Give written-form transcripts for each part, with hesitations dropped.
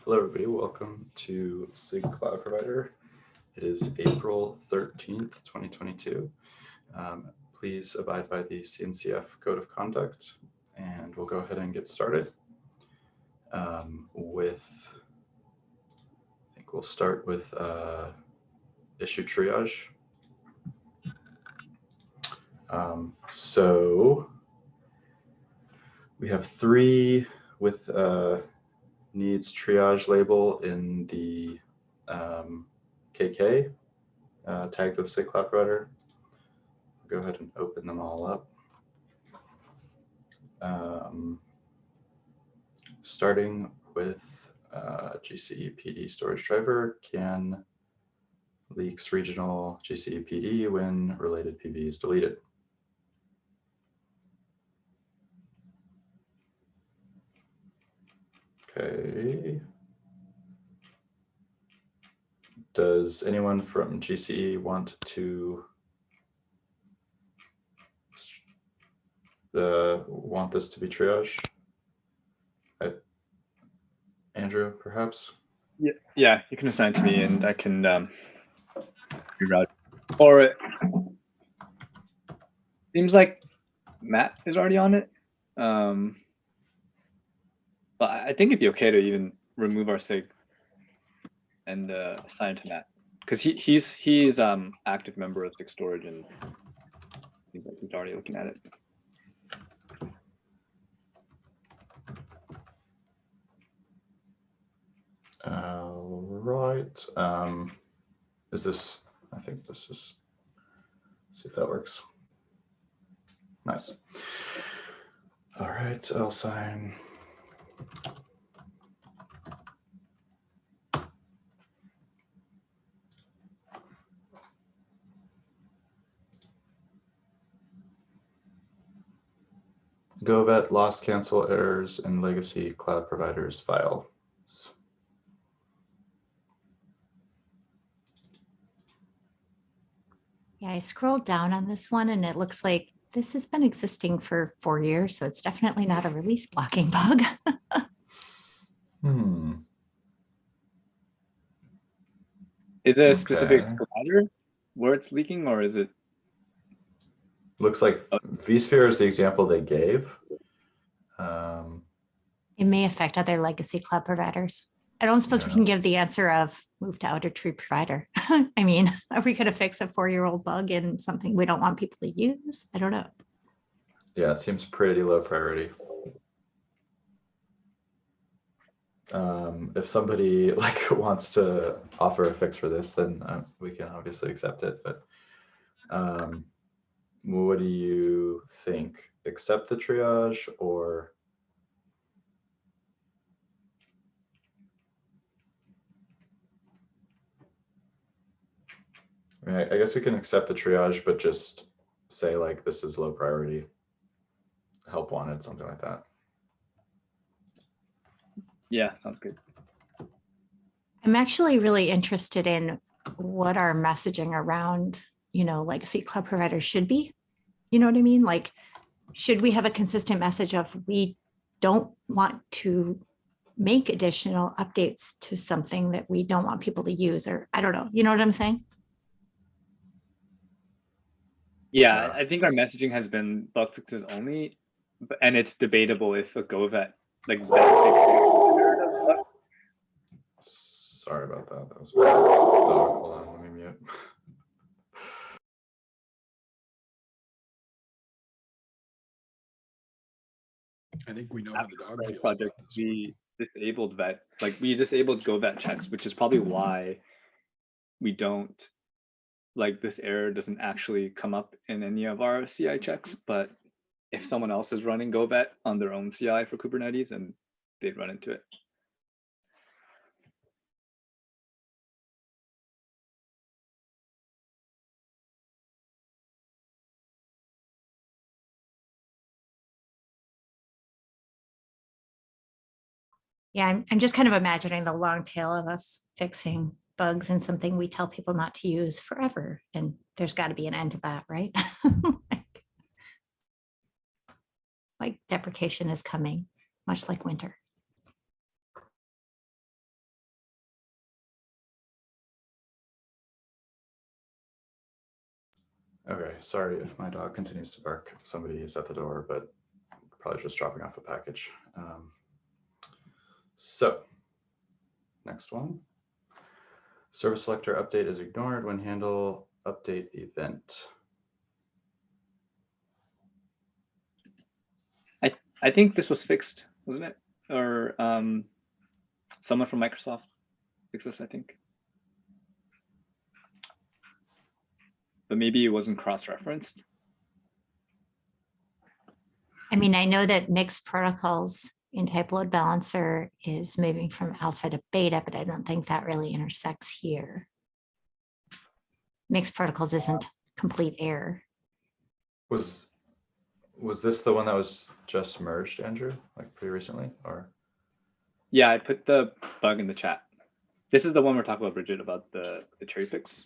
Hello, everybody. Welcome to SIG Cloud Provider. It is April 13th, 2022. Please abide by the CNCF Code of Conduct, and we'll go ahead and get started I think we'll start with issue triage. So we have 3 with needs triage label in the KK tagged with SIG Cloud Provider. Go ahead and open them all up. Starting with GCE PD storage driver can leaks regional GCE PD when related PV is deleted. Okay. Does anyone from GCE want to want this to be triage? Andrew, perhaps? Yeah, you can assign to me and I can reroute. Or it seems like Matt is already on it. But I think it'd be okay to even remove our SIG and assign it to Matt, because he's active member of SIG storage and seems like he's already looking at it. Right. Is this, I think this is, see if that works. Nice. All right, I'll sign. GoVet loss cancel errors in legacy cloud providers files. Yeah, I scrolled down on this one and it looks like this has been existing for 4 years, so it's definitely not a release blocking bug. Is there a specific provider where it's leaking, or is it? Looks like vSphere is the example they gave. It may affect other legacy cloud providers. I don't suppose we can give the answer of move to outer tree provider. I mean, are we going to fix a 4-year-old bug in something we don't want people to use? I don't know. Yeah, it seems pretty low priority. If somebody wants to offer a fix for this, then we can obviously accept it. But what do you think? Accept the triage or? I guess we can accept the triage, but just say this is low priority, help wanted, something like that. Yeah, sounds good. I'm actually really interested in what our messaging around, legacy cloud providers should be. You know what I mean? Should we have a consistent message of we don't want to make additional updates to something that we don't want people to use, or I don't know. You know what I'm saying? Yeah, I think our messaging has been bug fixes only, and it's debatable if a GoVet Sorry about that. That was my dog. Hold on, let me mute. I think we know how the dog feels. Project we disabled vet, we disabled GoVet checks, which is probably why we don't. This error doesn't actually come up in any of our CI checks, but if someone else is running GoVet on their own CI for Kubernetes, and they'd run into it. Yeah, I'm just kind of imagining the long tail of us fixing bugs and something we tell people not to use forever. And there's got to be an end to that, right? Deprecation is coming, much like winter. Okay, sorry if my dog continues to bark. Somebody is at the door, but probably just dropping off a package. So next one. Service selector update is ignored when handle update event. I think this was fixed, wasn't it? Or someone from Microsoft fixed this, I think. But maybe it wasn't cross-referenced. I mean, I know that mixed protocols in type load balancer is moving from alpha to beta, but I don't think that really intersects here. Mixed protocols isn't complete error. Was this the one that was just merged, Andrew, like pretty recently, or? Yeah, I put the bug in the chat. This is the one we're talking about, Bridget, about the cherry picks.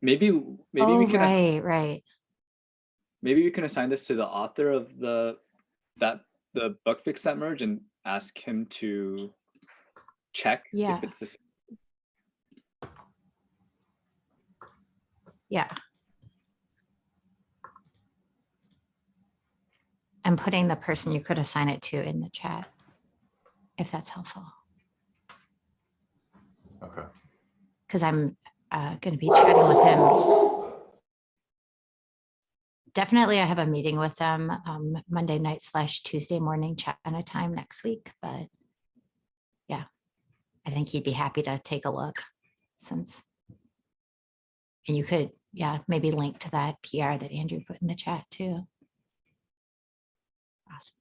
Maybe we can right. maybe we can assign this to the author of the bug fix that merge and ask him to check if it's the same. Yeah. I'm putting the person you could assign it to in the chat, if that's helpful. Okay. Because I'm going to be chatting with him. Definitely, I have a meeting with them Monday night / Tuesday morning chat on a time next week. But yeah, I think he'd be happy to take a look and you could, yeah, maybe link to that PR that Andrew put in the chat too. Awesome.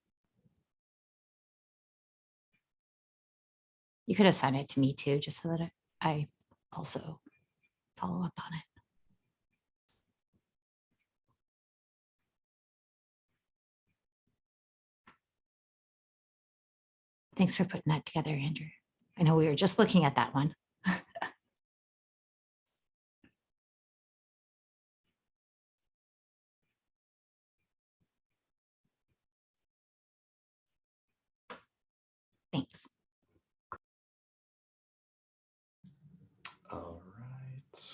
You could assign it to me too, just so that I also follow up on it. Thanks for putting that together, Andrew. I know we were just looking at that one. Thanks. All right.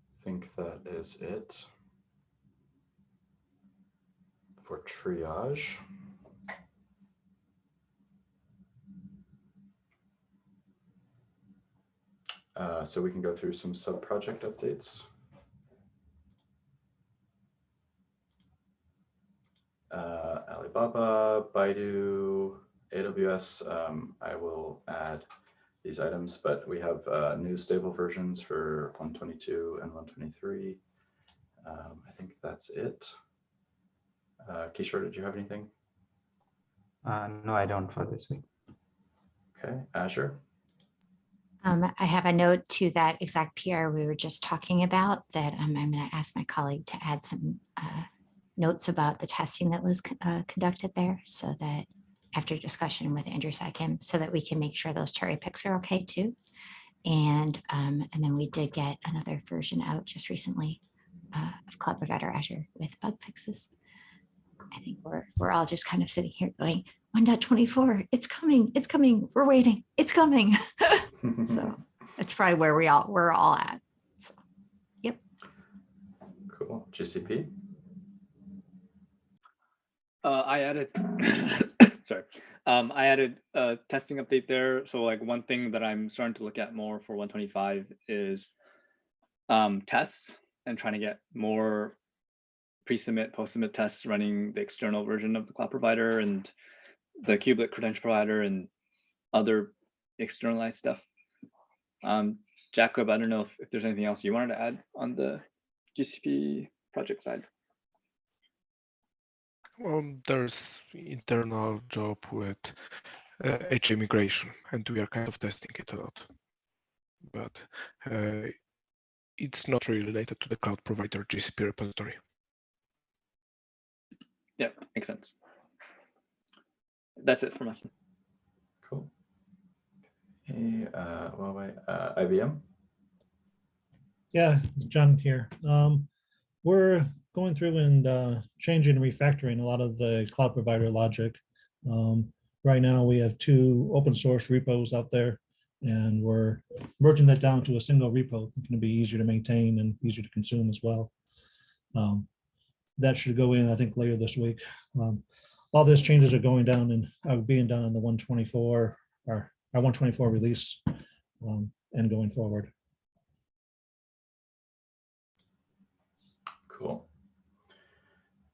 I think that is it for triage. So we can go through some sub-project updates. Alibaba, Baidu, AWS, I will add these items, but we have new stable versions for 122 and 123. I think that's it. Kishore, did you have anything? No, I don't for this week. Okay, Azure. I have a note to that exact PR we were just talking about that I'm going to ask my colleague to add some notes about the testing that was conducted there, so that after discussion with Andrew Sycam, so that we can make sure those cherry picks are okay too. And then we did get another version out just recently of Cloud Provider Azure with bug fixes. I think we're all just kind of sitting here going, 1.24, it's coming, we're waiting, it's coming. So that's probably where we're all at. So, yep. Cool. GCP. I added, sorry, I added a testing update there. So like one thing that I'm starting to look at more for 125 is tests and trying to get more pre-submit, post-submit tests running the external version of the cloud provider and the kubelet credential provider and other externalized stuff. Jacob, I don't know if there's anything else you wanted to add on the GCP project side. There's internal job with HA migration, and we are kind of testing it a lot. But it's not really related to the cloud provider GCP repository. Yeah, makes sense. That's it from us. Cool. Hey, Huawei, IBM. Yeah, it's John here. We're going through and changing and refactoring a lot of the cloud provider logic. Right now, we have 2 open source repos out there. And we're merging that down to a single repo. It's going to be easier to maintain and easier to consume as well. That should go in, I think, later this week. All those changes are going down and are being done in the 124 or our 124 release and going forward. Cool.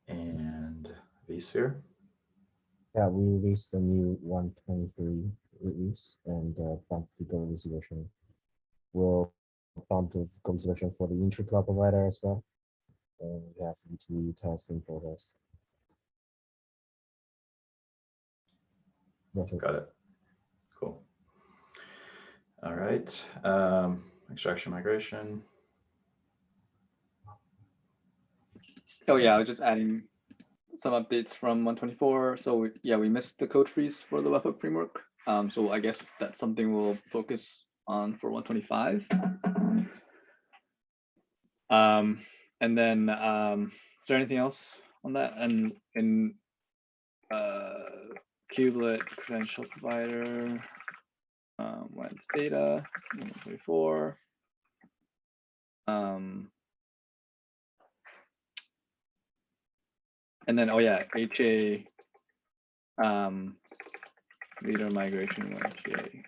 And vSphere? Yeah, we released the new 123 release and bumped the Go version. We'll bump the Go version for the intra-cloud provider as well. And we have V2 testing progress. That's it. Got it. Cool. All right. Extraction migration. Oh yeah, I was just adding some updates from 124. So yeah, we missed the code freeze for the webhook framework. So I guess that's something we'll focus on for 125. And then is there anything else on that? And in kubelet credential provider, went data 124. And then, oh yeah, HA leader migration 1HA.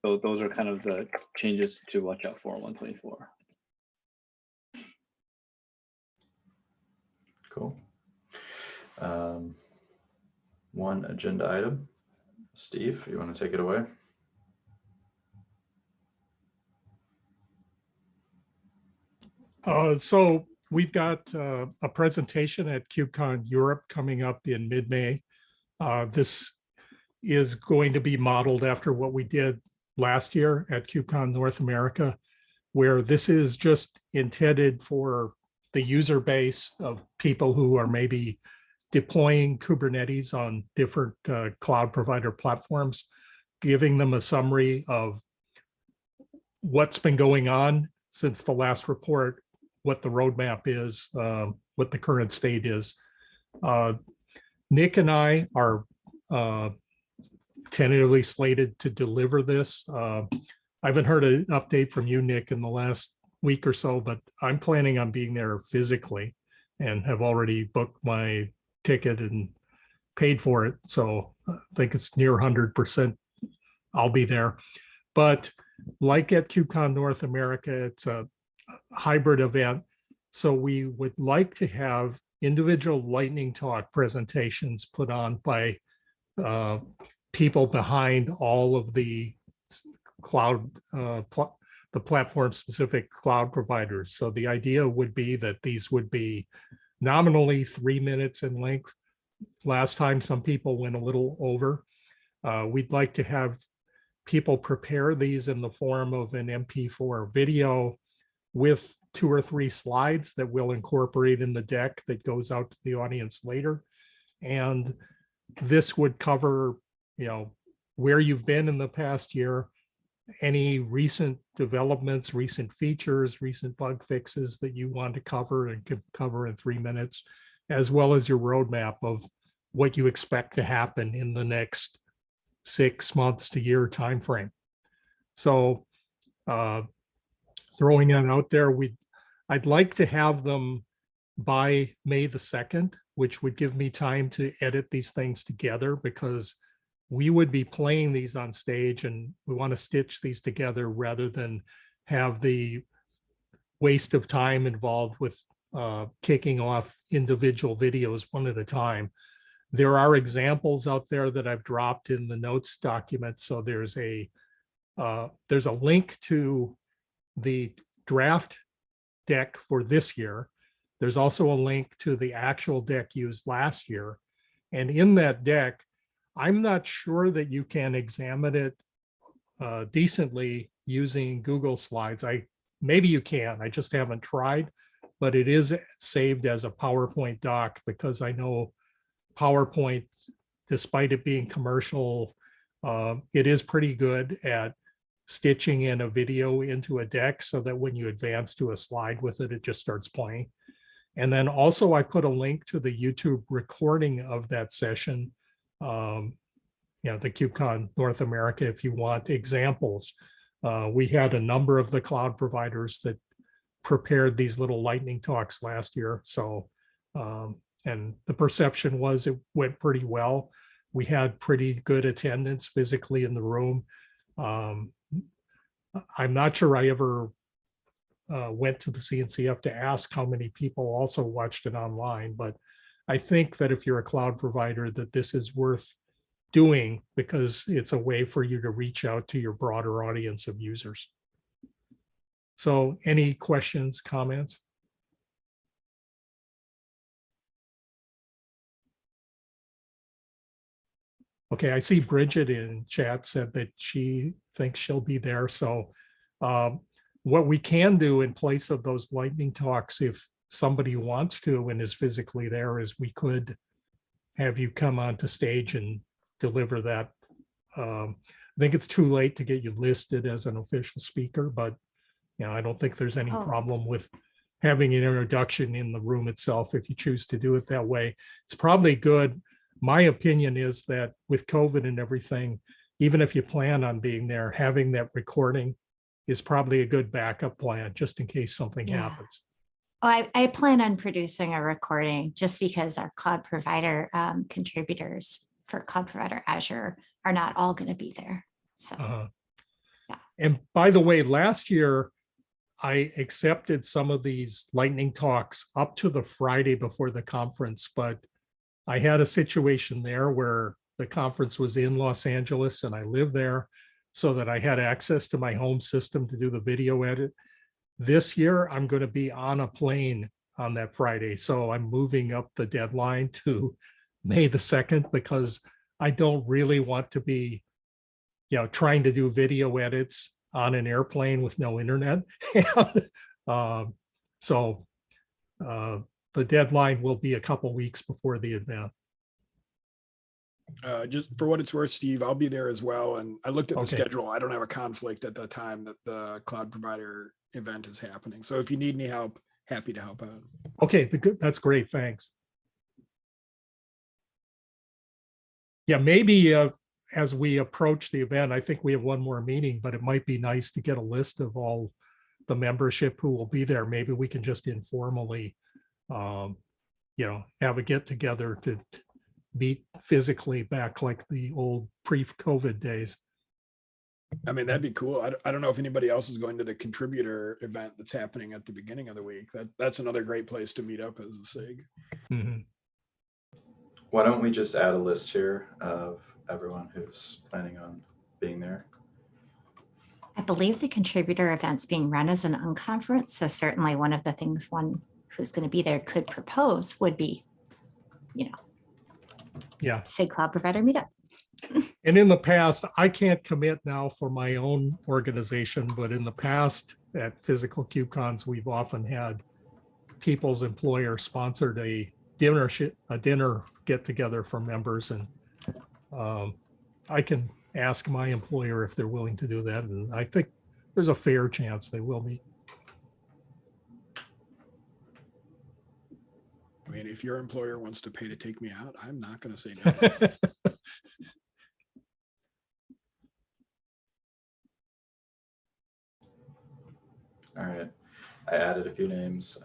So those are kind of the changes to watch out for 124. Cool. One agenda item. Steve, you want to take it away? So we've got a presentation at KubeCon Europe coming up in mid-May. This is going to be modeled after what we did last year at KubeCon North America, where this is just intended for the user base of people who are maybe deploying Kubernetes on different cloud provider platforms, giving them a summary of what's been going on since the last report, what the roadmap is, what the current state is. Nick and I are tentatively slated to deliver this. I haven't heard an update from you, Nick, in the last week or so, but I'm planning on being there physically and have already booked my ticket and paid for it. So I think it's near 100% I'll be there. But like at KubeCon North America, it's a hybrid event. So we would like to have individual lightning talk presentations put on by people behind all of the cloud, the platform specific cloud providers. So the idea would be that these would be nominally 3 minutes in length. Last time, some people went a little over. We'd like to have people prepare these in the form of an MP4 video with 2 or 3 slides that we'll incorporate in the deck that goes out to the audience later. And this would cover, you know, where you've been in the past year, any recent developments, recent features, recent bug fixes that you want to cover and could cover in 3 minutes, as well as your roadmap of what you expect to happen in the next 6 months to year timeframe. So throwing that out there, I'd like to have them by May the 2nd, which would give me time to edit these things together, because we would be playing these on stage and we want to stitch these together rather than have the waste of time involved with kicking off individual videos one at a time. There are examples out there that I've dropped in the notes document. So there's a link to the draft deck for this year. There's also a link to the actual deck used last year. And in that deck, I'm not sure that you can examine it decently using Google Slides. Maybe you can, I just haven't tried, but it is saved as a PowerPoint doc, because I know PowerPoint, despite it being commercial, it is pretty good at stitching in a video into a deck so that when you advance to a slide with it, it just starts playing. And then also I put a link to the YouTube recording of that session the KubeCon North America, if you want examples. We had a number of the cloud providers that prepared these little lightning talks last year. So, and the perception was it went pretty well. We had pretty good attendance physically in the room. I'm not sure I ever went to the CNCF to ask how many people also watched it online, but I think that if you're a cloud provider, that this is worth doing because it's a way for you to reach out to your broader audience of users. So any questions, comments? Okay, I see Bridget in chat said that she thinks she'll be there. So what we can do in place of those lightning talks, if somebody wants to and is physically there, is we could have you come onto stage and deliver that. I think it's too late to get you listed as an official speaker, but I don't think there's any problem with having an introduction in the room itself if you choose to do it that way. It's probably good. My opinion is that with COVID and everything, even if you plan on being there, having that recording is probably a good backup plan just in case something happens. Oh, I plan on producing a recording just because our cloud provider contributors for Cloud Provider Azure are not all going to be there. So, And by the way, last year, I accepted some of these lightning talks up to the Friday before the conference, but I had a situation there where the conference was in Los Angeles and I live there so that I had access to my home system to do the video edit. This year, I'm going to be on a plane on that Friday. So I'm moving up the deadline to May the 2nd because I don't really want to be, trying to do video edits on an airplane with no internet. So the deadline will be a couple weeks before the event. Just for what it's worth, Steve, I'll be there as well. And I looked at the Okay. schedule. I don't have a conflict at the time that the cloud provider event is happening. So if you need any help, happy to help out. Okay, that's great. Thanks. Yeah, maybe as we approach the event, I think we have one more meeting, but it might be nice to get a list of all the membership who will be there. Maybe we can just informally, have a get together to meet physically back like the old pre-COVID days. I mean, that'd be cool. I don't know if anybody else is going to the contributor event that's happening at the beginning of the week. That's another great place to meet up as a SIG. Mm-hmm. Why don't we just add a list here of everyone who's planning on being there? I believe the contributor event's being run as an unconference. So certainly one of the things one who's going to be there could propose would be, SIG Cloud Provider Meetup. And in the past, I can't commit now for my own organization, but in the past at physical KubeCons, we've often had people's employer sponsored a dinner get together for members. And I can ask my employer if they're willing to do that. And I think there's a fair chance they will be. I mean, if your employer wants to pay to take me out, I'm not going to say no. All right, I added a few names.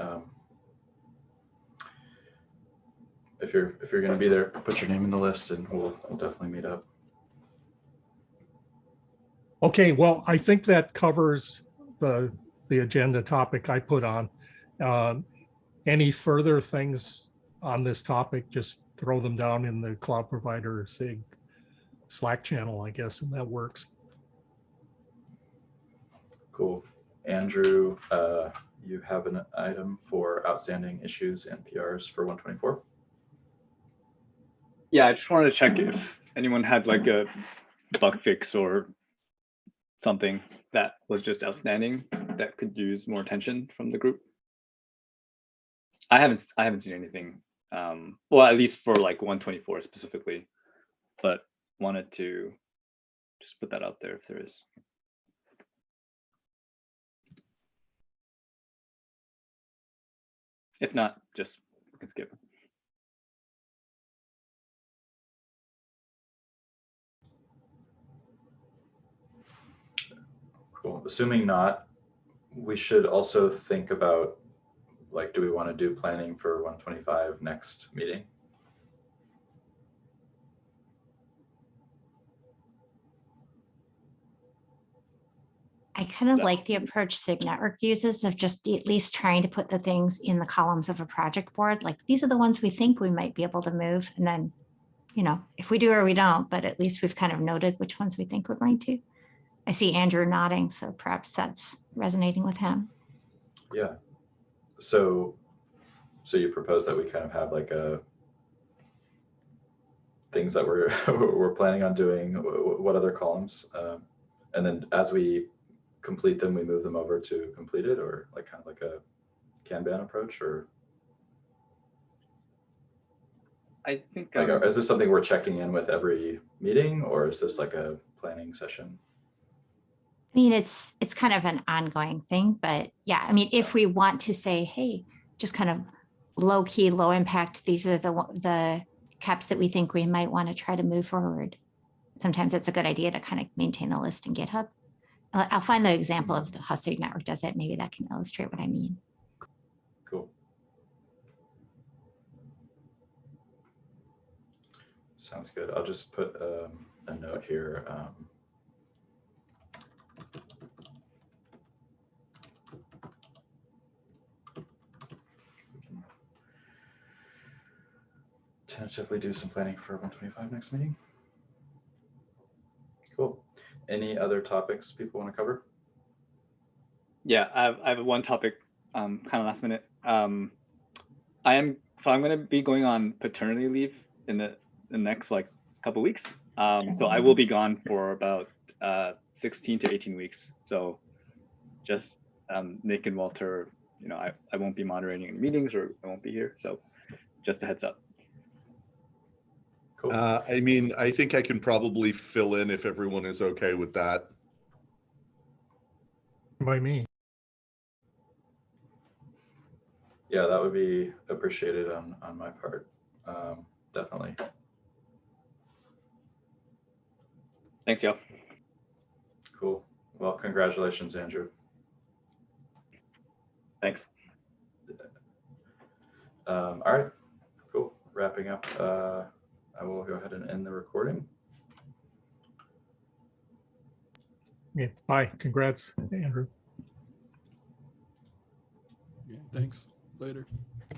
If you're going to be there, put your name in the list, and we'll definitely meet up. Okay, well, I think that covers the agenda topic I put on. Any further things on this topic, just throw them down in the cloud provider SIG Slack channel, I guess, and that works. Cool. Andrew, you have an item for outstanding issues and PRs for 124? Yeah, I just wanted to check if anyone had like a bug fix or something that was just outstanding that could use more attention from the group. I haven't seen anything. Well, at least for like 124 specifically, but wanted to just put that out there if there is. If not, just we can skip. Cool. Assuming not, we should also think about, like, do we want to do planning for 125 next meeting? I kind of Yeah. like the approach SIG Network uses of just at least trying to put the things in the columns of a project board. Like, these are the ones we think we might be able to move. And then, you know, if we do or we don't, but at least we've kind of noted which ones we think we're going to. I see Andrew nodding, so perhaps that's resonating with him. Yeah. So you propose that we kind of have like a things that we're we're planning on doing, what other columns, and then as we complete them, we move them over to completed, or like kind of like a Kanban approach, or I think like, is this something we're checking in with every meeting, or is this like a planning session? I mean, it's kind of an ongoing thing, but yeah, I mean, if we want to say, hey, just kind of low key, low impact, these are the caps that we think we might want to try to move forward. Sometimes it's a good idea to kind of maintain the list in GitHub. I'll find the example of how SIG Network does it. Maybe that can illustrate what I mean. Cool. Sounds good. I'll just put a note here. We can tentatively do some planning for 125 next meeting. Cool. Any other topics people want to cover? Yeah, I have one topic, kind of last minute. I'm going to be going on paternity leave in the next like couple weeks. So I will be gone for about 16 to 18 weeks. So just Nick and Walter, you know, I won't be moderating any meetings, or I won't be here. So just a heads up. Cool. I mean, I think I can probably fill in if everyone is okay with that. By me. Yeah, that would be appreciated on my part. Definitely. Thanks, y'all. Cool. Well, congratulations, Andrew. Thanks. All right, cool. Wrapping up, I will go ahead and end the recording. Yeah, bye. Congrats, Andrew. Yeah, thanks. Later.